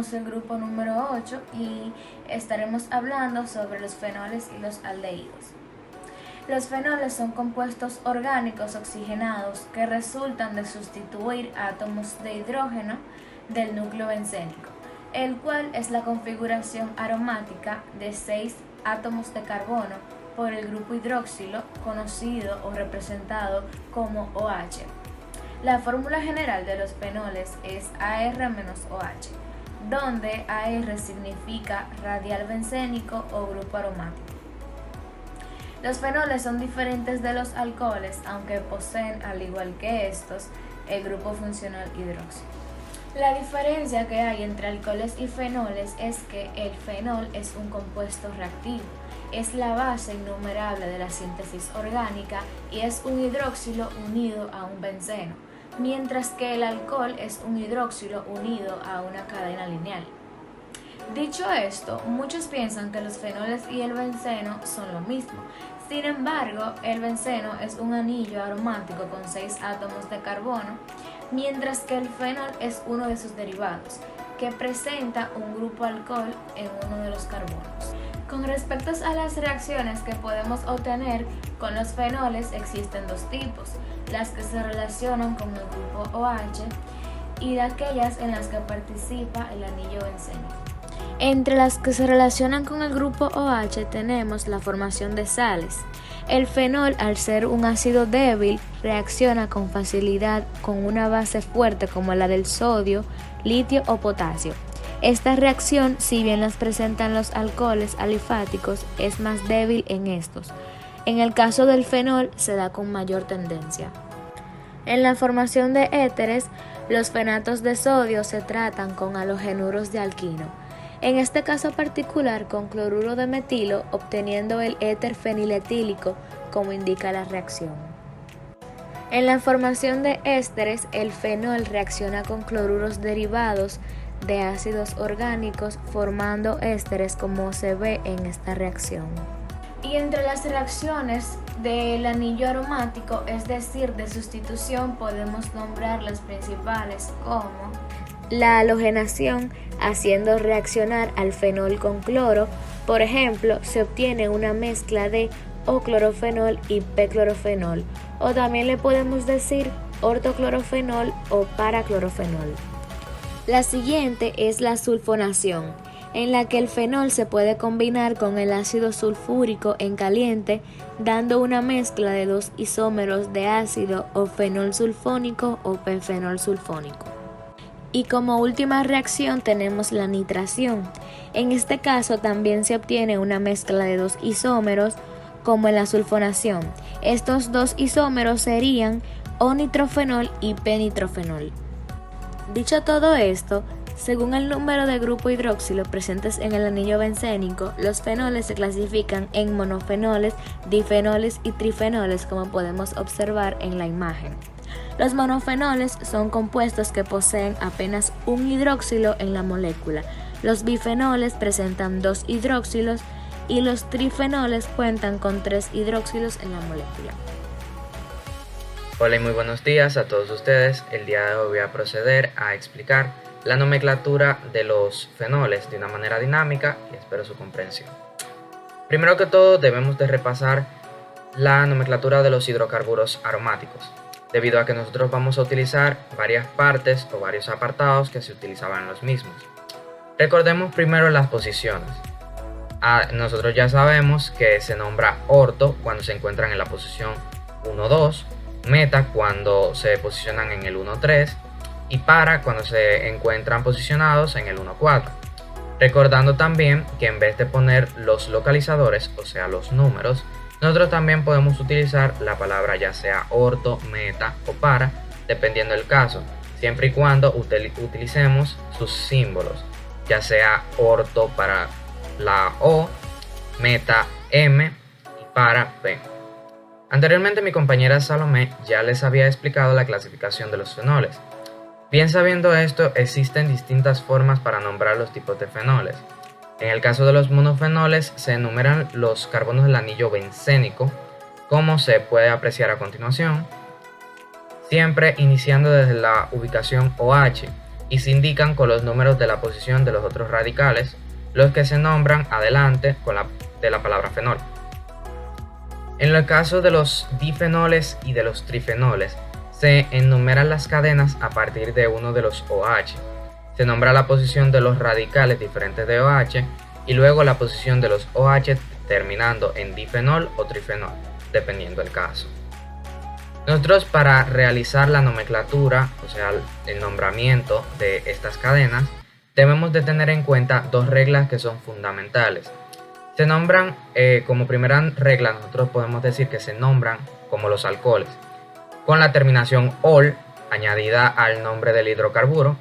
tenemos el grupo número 8 y estaremos hablando sobre los fenoles y los aldehídos. Los fenoles son compuestos orgánicos oxigenados que resultan de sustituir átomos de hidrógeno del núcleo bencénico, el cual es la configuración aromática de 6 átomos de carbono por el grupo hidroxilo, conocido o representado como OH. La fórmula general de los fenoles es AR-OH, donde AR significa radial bencénico o grupo aromático. Los fenoles son diferentes de los alcoholes, aunque poseen, al igual que estos, el grupo funcional hidroxilo. La diferencia que hay entre alcoholes y fenoles es que el fenol es un compuesto reactivo, es la base innumerable de la síntesis orgánica y es un hidroxilo unido a un benceno, mientras que el alcohol es un hidroxilo unido a una cadena lineal. Dicho esto, muchos piensan que los fenoles y el benceno son lo mismo. Sin embargo, el benceno es un anillo aromático con 6 átomos de carbono, mientras que el fenol es uno de sus derivados, que presenta un grupo alcohol en uno de los carbonos. Con respecto a las reacciones que podemos obtener con los fenoles, existen dos tipos: las que se relacionan con el grupo OH y de aquellas en las que participa el anillo bencénico. Entre las que se relacionan con el grupo OH tenemos la formación de sales. El fenol, al ser un ácido débil, reacciona con facilidad con una base fuerte como la del sodio, litio o potasio. Esta reacción, si bien las presentan los alcoholes alifáticos, es más débil en estos. En el caso del fenol se da con mayor tendencia. En la formación de éteres, los fenatos de sodio se tratan con halogenuros de alquino. En este caso particular con cloruro de metilo, obteniendo el éter feniletílico, como indica la reacción. En la formación de ésteres, el fenol reacciona con cloruros derivados de ácidos orgánicos, formando ésteres como se ve en esta reacción. Y entre las reacciones del anillo aromático, es decir, de sustitución, podemos nombrar las principales como la halogenación, haciendo reaccionar al fenol con cloro. Por ejemplo, se obtiene una mezcla de O-clorofenol y P-clorofenol, o también le podemos decir ortoclorofenol o paraclorofenol. La siguiente es la sulfonación, en la que el fenol se puede combinar con el ácido sulfúrico en caliente, dando una mezcla de dos isómeros de ácido o fenol sulfónico o perfenol sulfónico. Y como última reacción tenemos la nitración. En este caso también se obtiene una mezcla de dos isómeros como en la sulfonación. Estos dos isómeros serían O-nitrofenol y P-nitrofenol. Dicho todo esto, según el número de grupo hidroxilo presentes en el anillo bencénico, los fenoles se clasifican en monofenoles, difenoles y trifenoles, como podemos observar en la imagen. Los monofenoles son compuestos que poseen apenas un hidroxilo en la molécula. Los bifenoles presentan 2 hidroxilos y los trifenoles cuentan con 3 hidroxilos en la molécula. Hola y muy buenos días a todos ustedes. El día de hoy voy a proceder a explicar la nomenclatura de los fenoles de una manera dinámica y espero su comprensión. Primero que todo debemos de repasar la nomenclatura de los hidrocarburos aromáticos, debido a que nosotros vamos a utilizar varias partes o varios apartados que se utilizaban en los mismos. Recordemos primero las posiciones. Nosotros ya sabemos que se nombra orto cuando se encuentran en la posición 1-2, meta cuando se posicionan en el 1-3 y para cuando se encuentran posicionados en el 1-4. Recordando también que en vez de poner los localizadores, o sea los números, nosotros también podemos utilizar la palabra ya sea orto, meta o para, dependiendo del caso, siempre y cuando utilicemos sus símbolos, ya sea orto para la O, meta M y para P. Anteriormente mi compañera Salomé ya les había explicado la clasificación de los fenoles. Bien sabiendo esto, existen distintas formas para nombrar los tipos de fenoles. En el caso de los monofenoles se enumeran los carbonos del anillo bencénico, como se puede apreciar a continuación, siempre iniciando desde la ubicación OH, y se indican con los números de la posición de los otros radicales, los que se nombran adelante de la palabra fenol. En el caso de los difenoles y de los trifenoles, se enumeran las cadenas a partir de uno de los OH. Se nombra la posición de los radicales diferentes de OH y luego la posición de los OH terminando en difenol o trifenol, dependiendo del caso. Nosotros, para realizar la nomenclatura, o sea, el nombramiento de estas cadenas, debemos de tener en cuenta dos reglas que son fundamentales. Se nombran, como primera regla, nosotros podemos decir que se nombran como los alcoholes, con la terminación ol añadida al nombre del hidrocarburo,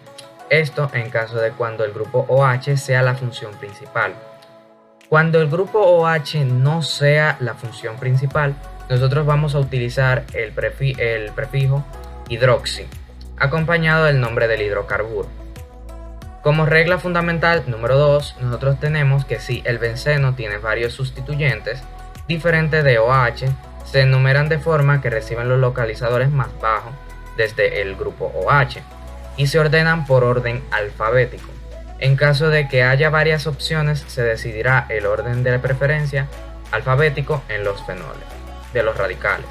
esto en caso de cuando el grupo OH sea la función principal. Cuando el grupo OH no sea la función principal, nosotros vamos a utilizar el prefijo hidroxi, acompañado del nombre del hidrocarburo. Como regla fundamental número 2, nosotros tenemos que si el benceno tiene varios sustituyentes diferentes de OH, se enumeran de forma que reciben los localizadores más bajos desde el grupo OH y se ordenan por orden alfabético. En caso de que haya varias opciones, se decidirá el orden de preferencia alfabético en los fenoles de los radicales.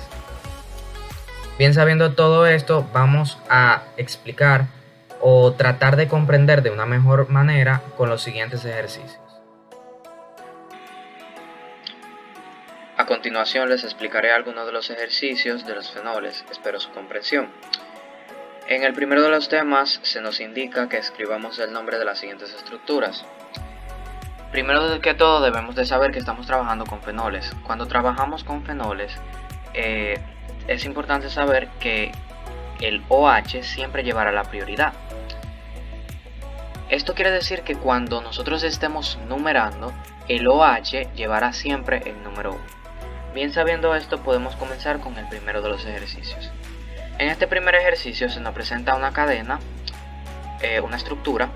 Bien, sabiendo todo esto, vamos a explicar o tratar de comprender de una mejor manera con los siguientes ejercicios. A continuación les explicaré algunos de los ejercicios de los fenoles, espero su comprensión. En el primero de los temas se nos indica que escribamos el nombre de las siguientes estructuras. Primero que todo debemos de saber que estamos trabajando con fenoles. Cuando trabajamos con fenoles es importante saber que el OH siempre llevará la prioridad. Esto quiere decir que cuando nosotros estemos numerando, el OH llevará siempre el número 1. Bien, sabiendo esto, podemos comenzar con el primero de los ejercicios. En este primer ejercicio se nos presenta una cadena, una estructura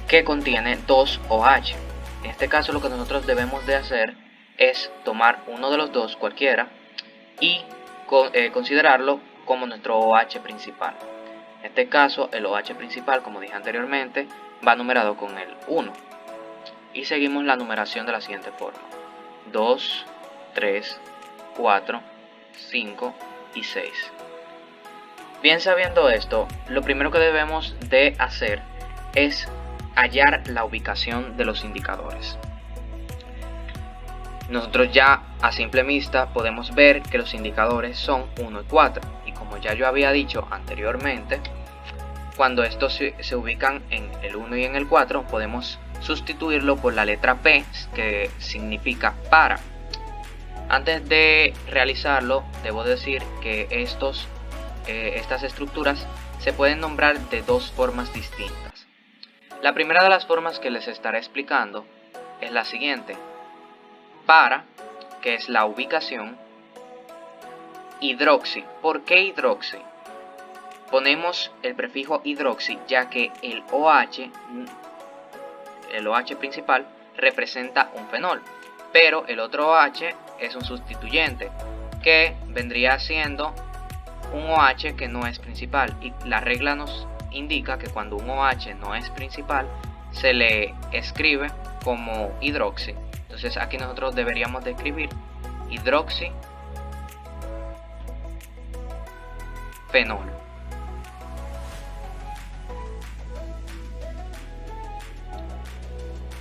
que contiene dos OH. En este caso lo que nosotros debemos de hacer es tomar uno de los dos, cualquiera, y considerarlo como nuestro OH principal. En este caso el OH principal, como dije anteriormente, va numerado con el 1. Y seguimos la numeración de la siguiente forma: 2, 3, 4, 5 y 6. Bien, sabiendo esto, lo primero que debemos de hacer es hallar la ubicación de los indicadores. Nosotros ya a simple vista podemos ver que los indicadores son 1 y 4, y como ya yo había dicho anteriormente, cuando estos se ubican en el 1 y en el 4, podemos sustituirlo por la letra P, que significa para. Antes de realizarlo, debo decir que estas estructuras se pueden nombrar de dos formas distintas. La primera de las formas que les estaré explicando es la siguiente: para, que es la ubicación; hidroxi. ¿Por qué hidroxi? Ponemos el prefijo hidroxi ya que el OH principal representa un fenol, pero el otro OH es un sustituyente que vendría siendo un OH que no es principal, y la regla nos indica que cuando un OH no es principal se le escribe como hidroxi. Entonces aquí nosotros deberíamos de escribir hidroxi fenol.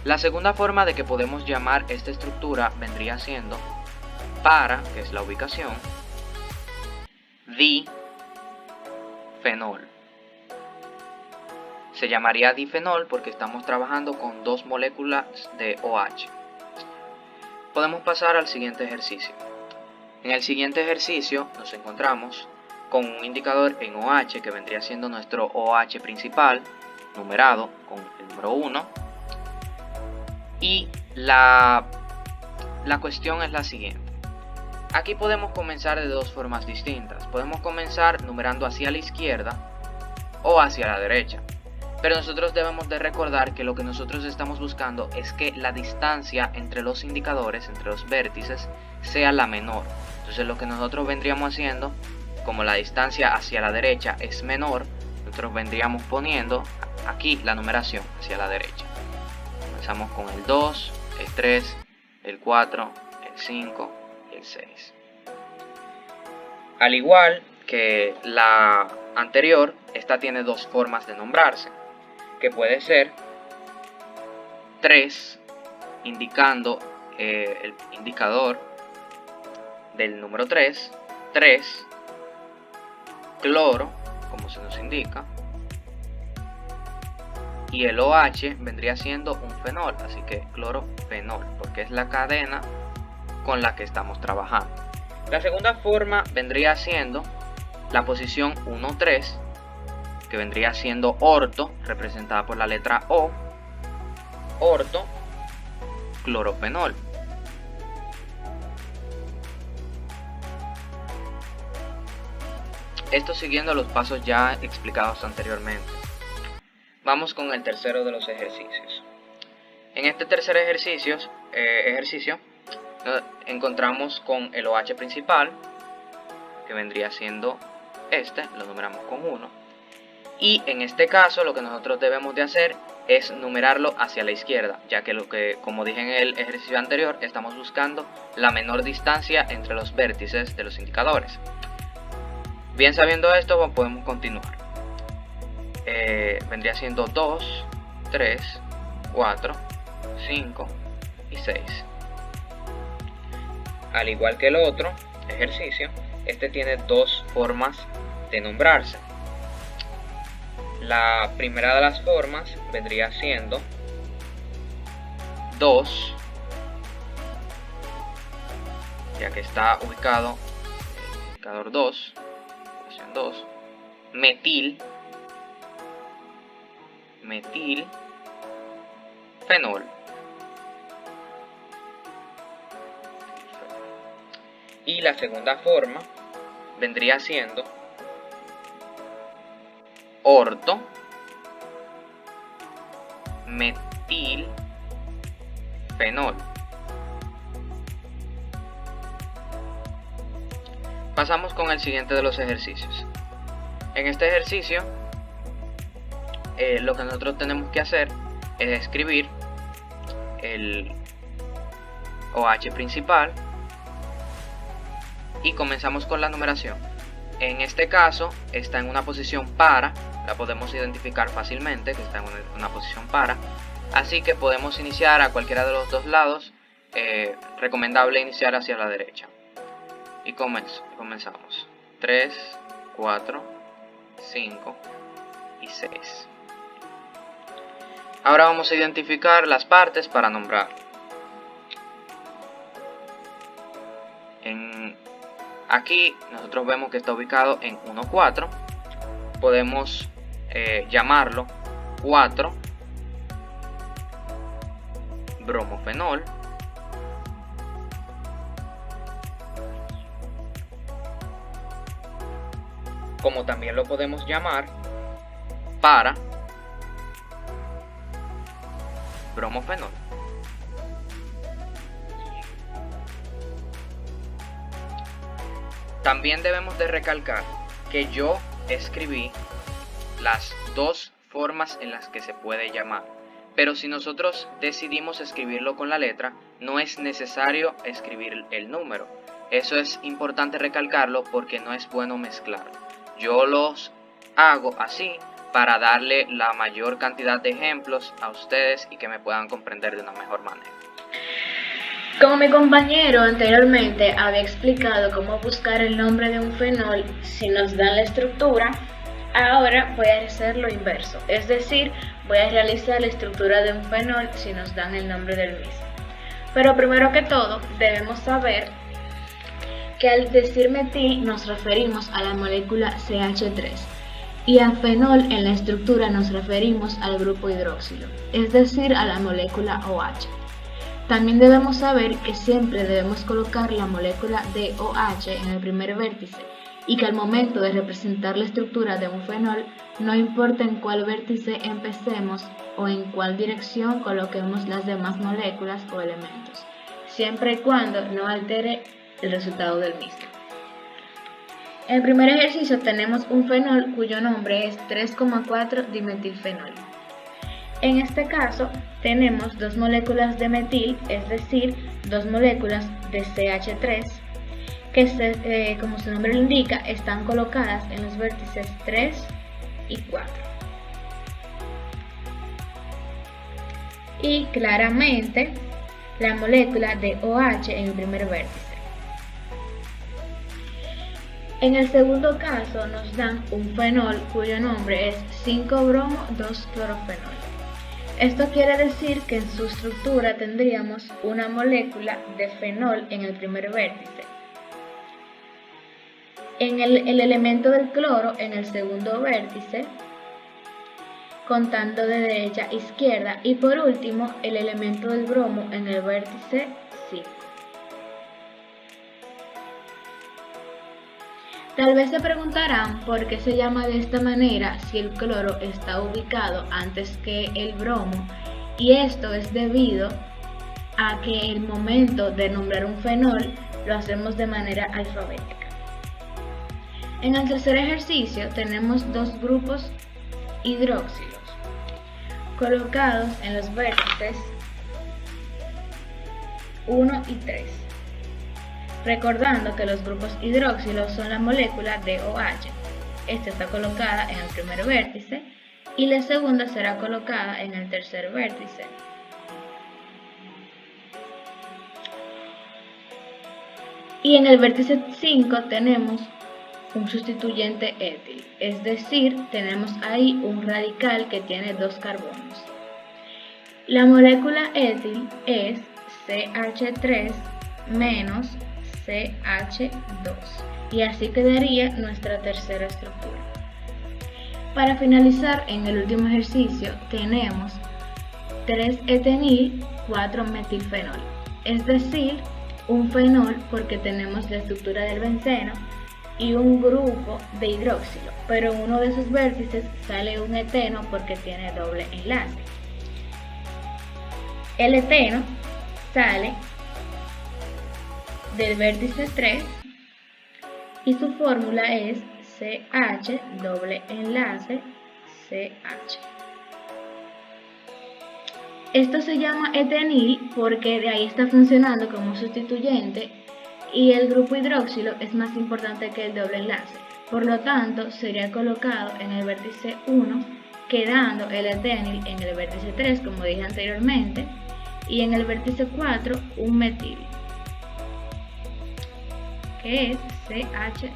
La segunda forma de que podemos llamar esta estructura vendría siendo para, que es la ubicación, difenol. Se llamaría difenol porque estamos trabajando con dos moléculas de OH. Podemos pasar al siguiente ejercicio. En el siguiente ejercicio nos encontramos con un indicador en OH que vendría siendo nuestro OH principal, numerado con el número 1. Y la cuestión es la siguiente. Aquí podemos comenzar de dos formas distintas. Podemos comenzar numerando hacia la izquierda o hacia la derecha. Pero nosotros debemos de recordar que lo que nosotros estamos buscando es que la distancia entre los indicadores, entre los vértices, sea la menor. Entonces lo que nosotros vendríamos haciendo, como la distancia hacia la derecha es menor, nosotros vendríamos poniendo aquí la numeración hacia la derecha. Comenzamos con el 2, el 3, el 4, el 5 y el 6. Al igual que la anterior, esta tiene dos formas de nombrarse, que puede ser 3, indicando el indicador del número 3, cloro, como se nos indica, y el OH vendría siendo un fenol, así que clorofenol, porque es la cadena con la que estamos trabajando. La segunda forma vendría siendo la posición 1,3, que vendría siendo orto, representada por la letra O, orto clorofenol. Esto siguiendo los pasos ya explicados anteriormente. Vamos con el tercero de los ejercicios. En este tercer ejercicio encontramos con el OH principal, que vendría siendo lo numeramos con 1. Y en este caso lo que nosotros debemos de hacer es numerarlo hacia la izquierda, ya que como dije en el ejercicio anterior, estamos buscando la menor distancia entre los vértices de los indicadores. Bien sabiendo esto, podemos continuar. Vendría siendo 2, 3, 4, 5 y 6. Al igual que el otro ejercicio, este tiene dos formas de nombrarse. La primera de las formas vendría siendo 2, ya que está ubicado el indicador 2, posición 2, metil fenol. Y la segunda forma vendría siendo orto metil fenol. Pasamos con el siguiente de los ejercicios. En este ejercicio, lo que nosotros tenemos que hacer es escribir el OH principal y comenzamos con la numeración. En este caso está en una posición para, la podemos identificar fácilmente que está en una posición para, así que podemos iniciar a cualquiera de los dos lados. Recomendable iniciar hacia la derecha. Y comenzamos 3, 4, 5 y 6. Ahora vamos a identificar las partes para nombrar. Aquí nosotros vemos que está ubicado en 1,4. Podemos llamarlo 4 bromofenol. Como también lo podemos llamar para bromofenol. También debemos de recalcar que yo escribí las dos formas en las que se puede llamar, pero si nosotros decidimos escribirlo con la letra, no es necesario escribir el número. Eso es importante recalcarlo porque no es bueno mezclarlo. Yo los hago así para darle la mayor cantidad de ejemplos a ustedes y que me puedan comprender de una mejor manera. Como mi compañero anteriormente había explicado cómo buscar el nombre de un fenol si nos dan la estructura, ahora voy a hacer lo inverso, es decir, voy a realizar la estructura de un fenol si nos dan el nombre del mismo. Pero primero que todo, debemos saber que al decir metil nos referimos a la molécula CH3 y a fenol en la estructura nos referimos al grupo hidroxilo, es decir, a la molécula OH. También debemos saber que siempre debemos colocar la molécula de OH en el primer vértice y que al momento de representar la estructura de un fenol, no importa en cuál vértice empecemos o en cuál dirección coloquemos las demás moléculas o elementos, siempre y cuando no altere el resultado del mismo. En el primer ejercicio tenemos un fenol cuyo nombre es 3,4-dimetilfenol. En este caso tenemos dos moléculas de metil, es decir, dos moléculas de CH3, que como su nombre lo indica, están colocadas en los vértices 3 y 4. Y claramente la molécula de OH en el primer vértice. En el segundo caso nos dan un fenol cuyo nombre es 5-bromo-2-clorofenol. Esto quiere decir que en su estructura tendríamos una molécula de fenol en el primer vértice, en el elemento del cloro en el segundo vértice, contando de derecha a izquierda, y por último el elemento del bromo en el vértice 5. Tal vez se preguntarán por qué se llama de esta manera si el cloro está ubicado antes que el bromo, y esto es debido a que el momento de nombrar un fenol lo hacemos de manera alfabética. En el tercer ejercicio tenemos dos grupos hidroxilos colocados en los vértices 1 y 3. Recordando que los grupos hidroxilos son la molécula de OH. Esta está colocada en el primer vértice y la segunda será colocada en el tercer vértice. Y en el vértice 5 tenemos un sustituyente étil, es decir, tenemos ahí un radical que tiene dos carbonos. La molécula étil es CH3 menos CH2, y así quedaría nuestra tercera estructura. Para finalizar, en el último ejercicio tenemos 3-etenil 4-metilfenol, es decir, un fenol porque tenemos la estructura del benceno y un grupo de hidroxilo, pero en uno de sus vértices sale un eteno porque tiene doble enlace. El eteno sale del vértice 3 y su fórmula es CH doble enlace CH. Esto se llama etenil porque de ahí está funcionando como sustituyente y el grupo hidroxilo es más importante que el doble enlace. Por lo tanto, sería colocado en el vértice 1, quedando el etenil en el vértice 3, como dije anteriormente, y en el vértice 4 un metil, que es CH3.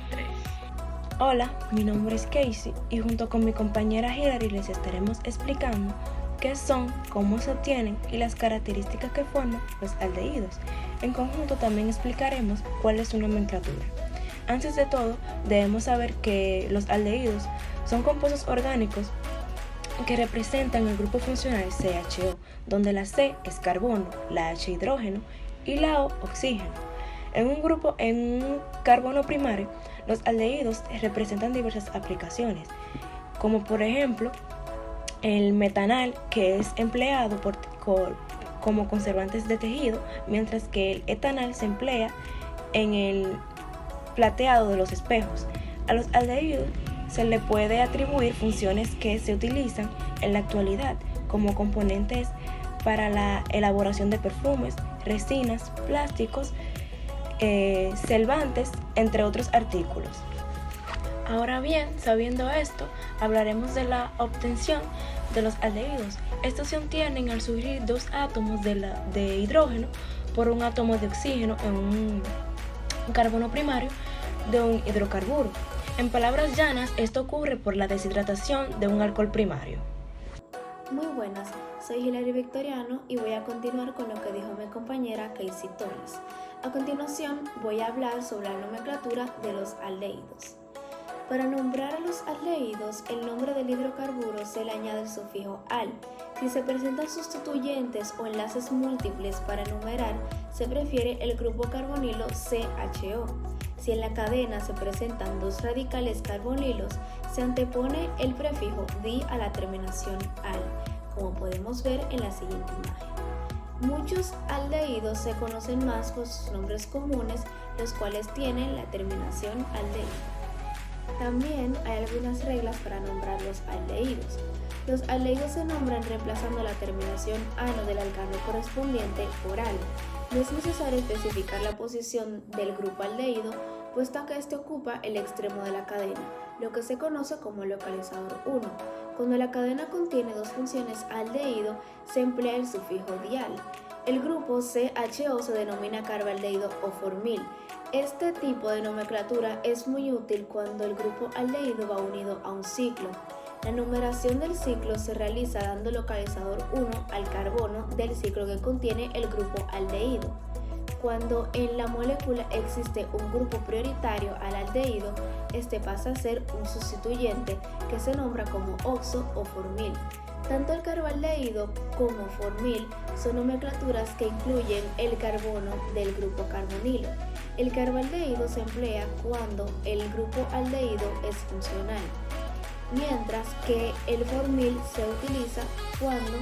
Hola, mi nombre es Casey y junto con mi compañera Hilary les estaremos explicando qué son, cómo se obtienen y las características que forman los aldehídos. En conjunto también explicaremos cuál es su nomenclatura. Antes de todo, debemos saber que los aldehídos son compuestos orgánicos que representan el grupo funcional CHO, donde la C es carbono, la H hidrógeno y la O oxígeno. En un carbono primario, los aldehídos representan diversas aplicaciones, como por ejemplo el metanal, que es empleado como conservantes de tejido, mientras que el etanal se emplea en el plateado de los espejos. A los aldehídos se le puede atribuir funciones que se utilizan en la actualidad como componentes para la elaboración de perfumes, resinas, plásticos, solvantes, entre otros artículos. Ahora bien, sabiendo esto, hablaremos de la obtención de los aldehídos. Estos se obtienen al surgir dos átomos de hidrógeno por un átomo de oxígeno en un carbono primario de un hidrocarburo. En palabras llanas, esto ocurre por la deshidratación de un alcohol primario. Muy buenas, soy Hilary Victoriano y voy a continuar con lo que dijo mi compañera Casey Torres. A continuación voy a hablar sobre la nomenclatura de los aldehídos. Para nombrar a los aldehídos, el nombre del hidrocarburo se le añade el sufijo al. Si se presentan sustituyentes o enlaces múltiples para enumerar, se prefiere el grupo carbonilo CHO. Si en la cadena se presentan dos radicales carbonilos, se antepone el prefijo di a la terminación al, como podemos ver en la siguiente imagen. Muchos aldehídos se conocen más por sus nombres comunes, los cuales tienen la terminación aldehído. También hay algunas reglas para nombrar los aldehídos. Los aldehídos se nombran reemplazando la terminación ano del alcano correspondiente por al. No es necesario especificar la posición del grupo aldehído, puesto que este ocupa el extremo de la cadena, lo que se conoce como localizador 1. Cuando la cadena contiene dos funciones aldehído, se emplea el sufijo dial. El grupo CHO se denomina carbaldehído o formil. Este tipo de nomenclatura es muy útil cuando el grupo aldehído va unido a un ciclo. La numeración del ciclo se realiza dando localizador 1 al carbono del ciclo que contiene el grupo aldehído. Cuando en la molécula existe un grupo prioritario al aldehído, este pasa a ser un sustituyente que se nombra como oxo o formil. Tanto el carbaldehído como formil son nomenclaturas que incluyen el carbono del grupo carbonilo. El carbaldehído se emplea cuando el grupo aldehído es funcional, mientras que el formil se utiliza cuando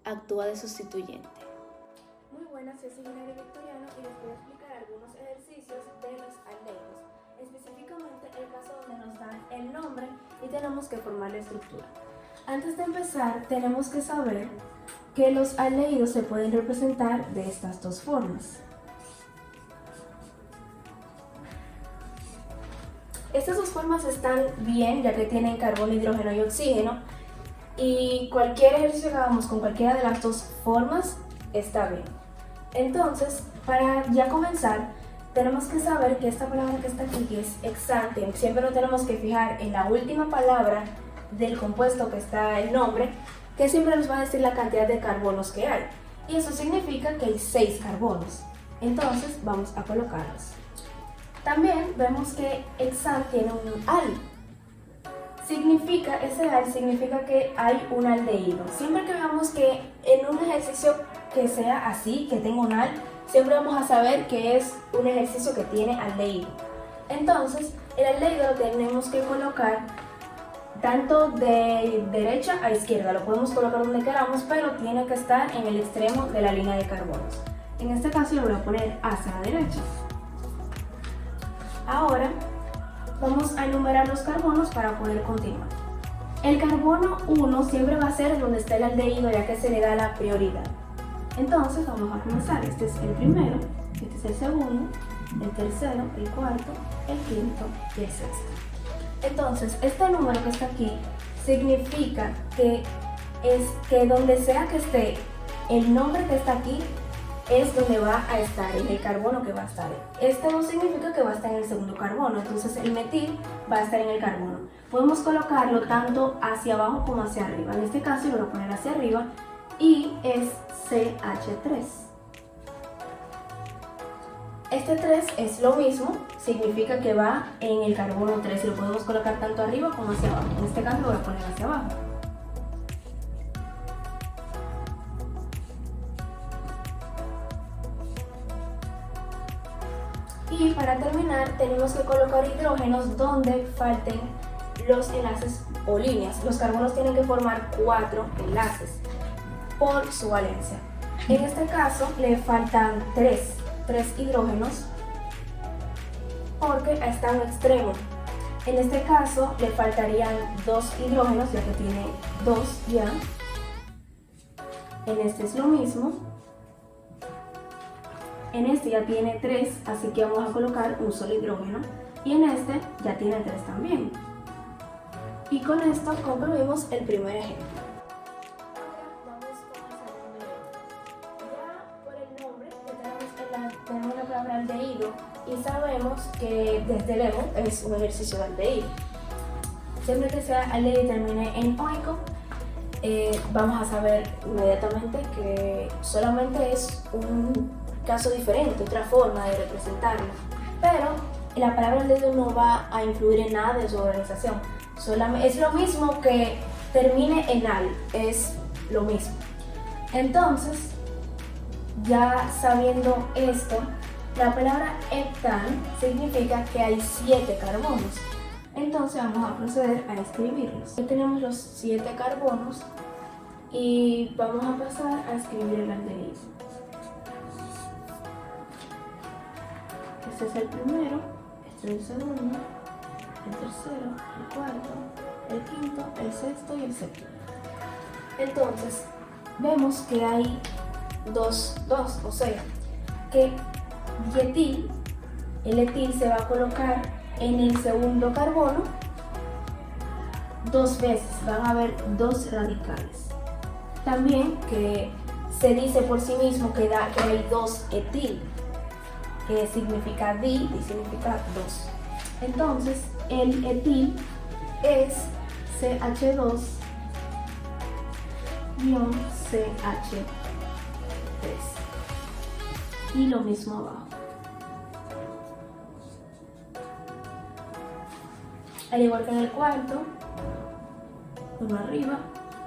actúa de sustituyente. Muy buenas, yo soy Hilary Victoriano y les voy a explicar algunos ejercicios de los aldehídos, específicamente el caso donde nos dan el nombre y tenemos que formar la estructura. Antes de empezar, tenemos que saber que los aldehídos se pueden representar de estas dos formas. Estas dos formas están bien, ya que tienen carbono, hidrógeno y oxígeno, y cualquier ejercicio que hagamos con cualquiera de las dos formas está bien. Entonces, para ya comenzar, tenemos que saber que esta palabra que está aquí, que es hexante, siempre nos tenemos que fijar en la última palabra del compuesto que está el nombre, que siempre nos va a decir la cantidad de carbonos que hay. Y eso significa que hay 6 carbonos. Entonces, vamos a colocarlos. También vemos que hexan tiene un al. Ese al significa que hay un aldehído. Siempre que veamos que en un ejercicio que sea así, que tenga un al, siempre vamos a saber que es un ejercicio que tiene aldehído. Entonces, el aldehído lo tenemos que colocar tanto de derecha a izquierda. Lo podemos colocar donde queramos, pero tiene que estar en el extremo de la línea de carbonos. En este caso lo voy a poner hacia la derecha. Ahora vamos a enumerar los carbonos para poder continuar. El carbono 1 siempre va a ser donde está el aldehído, ya que se le da la prioridad. Entonces vamos a comenzar. Este es el primero, este es el segundo, el tercero, el cuarto, el quinto y el sexto. Entonces, este número que está aquí significa que donde sea que esté el nombre que está aquí es donde va a estar, en el carbono que va a estar. Este no significa que va a estar en el segundo carbono, entonces el metil va a estar en el carbono. Podemos colocarlo tanto hacia abajo como hacia arriba. En este caso yo lo voy a poner hacia arriba y es CH3. Este 3 es lo mismo, significa que va en el carbono 3 y lo podemos colocar tanto arriba como hacia abajo. En este caso lo voy a poner hacia abajo. Y para terminar tenemos que colocar hidrógenos donde falten los enlaces o líneas. Los carbonos tienen que formar 4 enlaces por su valencia. En este caso le faltan 3 hidrógenos porque está en un extremo. En este caso le faltarían 2 hidrógenos ya que tiene 2 ya. En este es lo mismo. En este ya tiene 3, así que vamos a colocar un solo hidrógeno. Y en este ya tiene 3 también. Y con esto concluimos el primer ejemplo. Tenemos la palabra aldehído y sabemos que desde luego es un ejercicio de aldehído. Siempre que sea aldehído y termine en oico, vamos a saber inmediatamente que solamente es un caso diferente, otra forma de representarlo. Pero la palabra aldehído no va a influir en nada de su organización. Es lo mismo que termine en al, es lo mismo. Entonces, ya sabiendo esto, la palabra heptan significa que hay 7 carbonos. Entonces vamos a proceder a escribirlos. Aquí tenemos los 7 carbonos y vamos a pasar a escribir el aldehído. Este es el primero, este es el segundo, el tercero, el cuarto, el quinto, el sexto y el séptimo. Entonces, vemos que hay dos, o sea, que el etil se va a colocar en el segundo carbono dos veces, van a haber dos radicales. También que se dice por sí mismo que hay dos etil, que significa di y significa dos. Entonces, el etil es CH2 CH3 y lo mismo abajo. Al igual que en el cuarto, uno arriba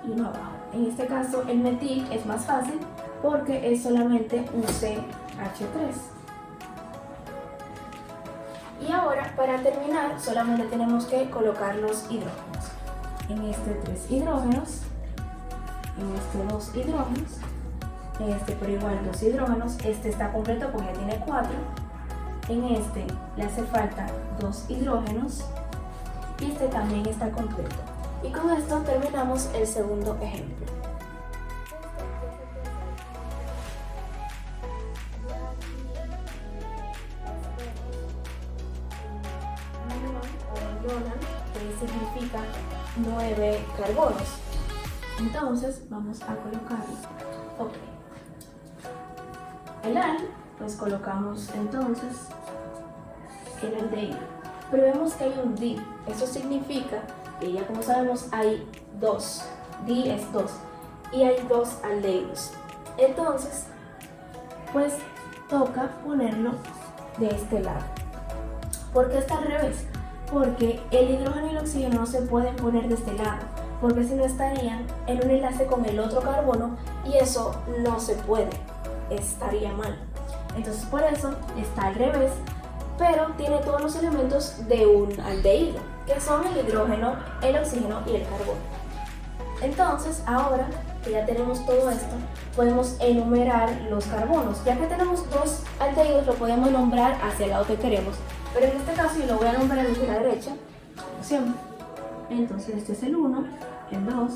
y uno abajo. En este caso el metil es más fácil porque es solamente un CH3. Y ahora, para terminar, solamente tenemos que colocar los hidrógenos. En este 3 hidrógenos, en este 2 hidrógenos, en este por igual 2 hidrógenos, este está completo porque ya tiene 4. En este le hace falta 2 hidrógenos y este también está completo. Y con esto terminamos el segundo ejemplo. Que significa 9 carbonos. Entonces vamos a colocarlo. Ok. El al, pues colocamos entonces el aldehído. Pero vemos que hay un di. Eso significa que ya como sabemos hay dos. Di es 2. Y hay dos aldehídos. Entonces, pues toca ponerlo de este lado. ¿Por qué está al revés? Porque el hidrógeno y el oxígeno no se pueden poner de este lado, porque si no estarían en un enlace con el otro carbono y eso no se puede, estaría mal. Entonces por eso está al revés, pero tiene todos los elementos de un aldehído, que son el hidrógeno, el oxígeno y el carbono. Entonces ahora que ya tenemos todo esto, podemos enumerar los carbonos. Ya que tenemos dos aldehídos, lo podemos nombrar hacia el lado que queremos. Pero en este caso yo lo voy a nombrar desde la derecha, como siempre. Entonces este es el 1, el 2,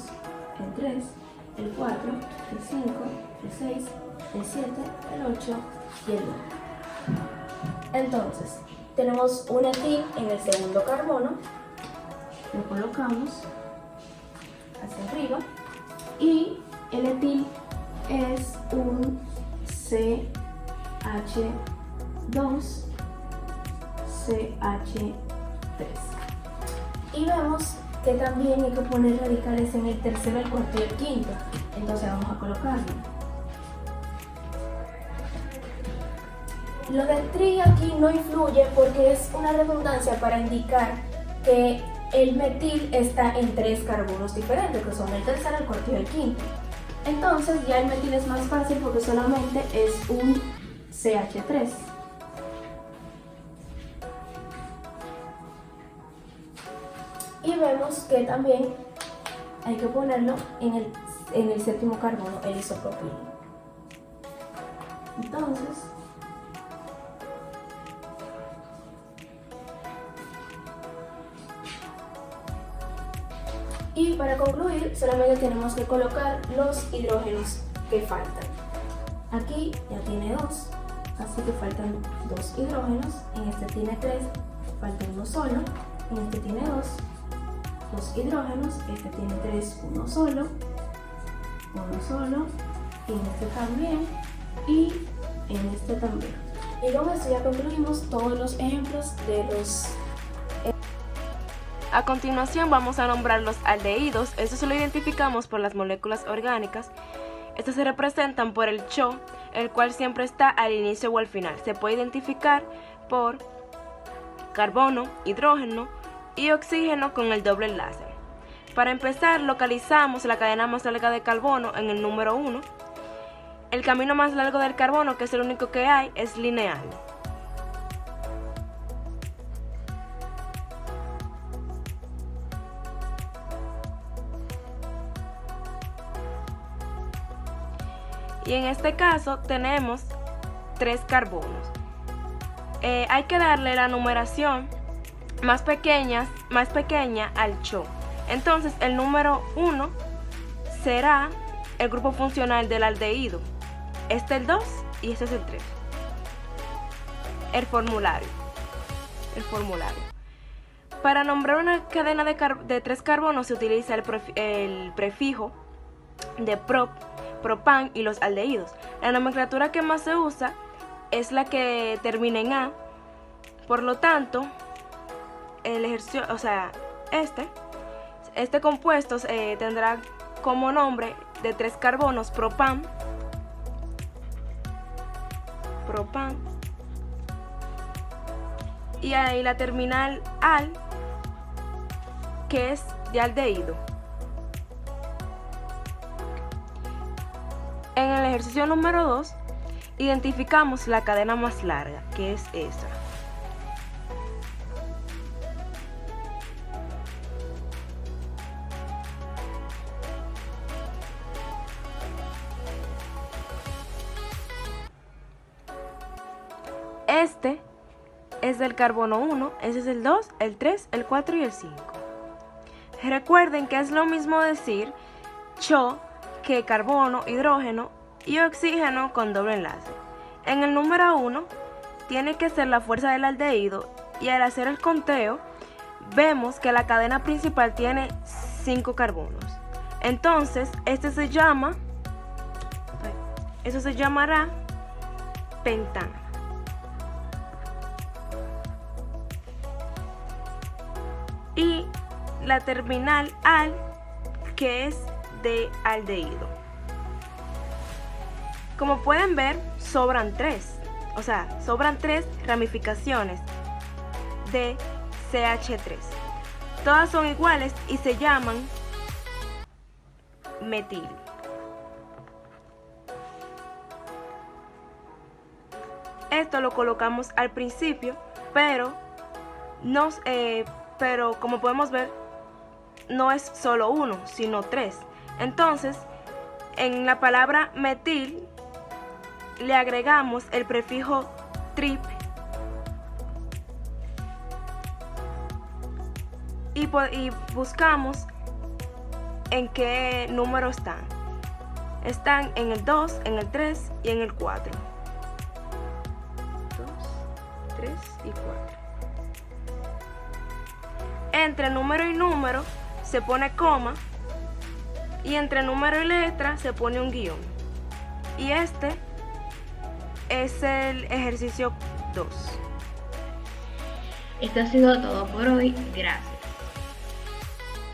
el 3, el 4, el 5, el 6, el 7, el 8 y el 9. Entonces, tenemos un etil en el segundo carbono, lo colocamos hacia arriba y el etil es un CH2 CH3. Y vemos que también hay que poner radicales en el tercero, el cuarto y el quinto. Entonces vamos a colocarlo. Lo del tri aquí no influye porque es una redundancia para indicar que el metil está en 3 carbonos diferentes, que son el tercero, el cuarto y el quinto. Entonces ya el metil es más fácil porque solamente es un CH3. Y vemos que también hay que ponerlo en el séptimo carbono, el isopropilo. Entonces, y para concluir, solamente tenemos que colocar los hidrógenos que faltan. Aquí ya tiene 2, así que faltan 2 hidrógenos. En este tiene 3, falta uno solo. En este tiene 2 hidrógenos. Este tiene 3, uno solo, y en este también, y en este también. Y con esto ya concluimos todos los ejemplos de los... A continuación vamos a nombrar los aldehídos. Estos lo identificamos por las moléculas orgánicas. Estos se representan por el CHO, el cual siempre está al inicio o al final. Se puede identificar por carbono, hidrógeno y oxígeno con el doble enlace. Para empezar, localizamos la cadena más larga de carbono en el número 1. El camino más largo del carbono, que es el único que hay, es lineal. Y en este caso tenemos 3 carbonos. Hay que darle la numeración más pequeña al CHO. Entonces el número 1 será el grupo funcional del aldehído. Este es el 2 y este es el 3. El formulario. Para nombrar una cadena de 3 carbonos se utiliza el prefijo de prop, propan y los aldehídos. La nomenclatura que más se usa es la que termina en A. Por lo tanto, el ejercicio, este compuesto tendrá como nombre de 3 carbonos propan, y ahí la terminal al, que es de aldehído. En el ejercicio número 2, identificamos la cadena más larga, que es esa. Este es del carbono 1, ese es el 2, el 3, el 4 y el 5. Recuerden que es lo mismo decir CHO que carbono, hidrógeno y oxígeno con doble enlace. En el número 1 tiene que ser la fuerza del aldehído y al hacer el conteo vemos que la cadena principal tiene 5 carbonos. Entonces eso se llamará pentano. Y la terminal al, que es de aldehído. Como pueden ver, sobran 3 ramificaciones de CH3. Todas son iguales y se llaman metil. Esto lo colocamos al principio, pero como podemos ver, no es solo 1, sino 3. Entonces, en la palabra metil le agregamos el prefijo trip y buscamos en qué número están. Están en el 2, en el 3 y en el 4. 2, 3 y 4. Entre número y número se pone coma y entre número y letra se pone un guión. Y este es el ejercicio 2. Esto ha sido todo por hoy. Gracias.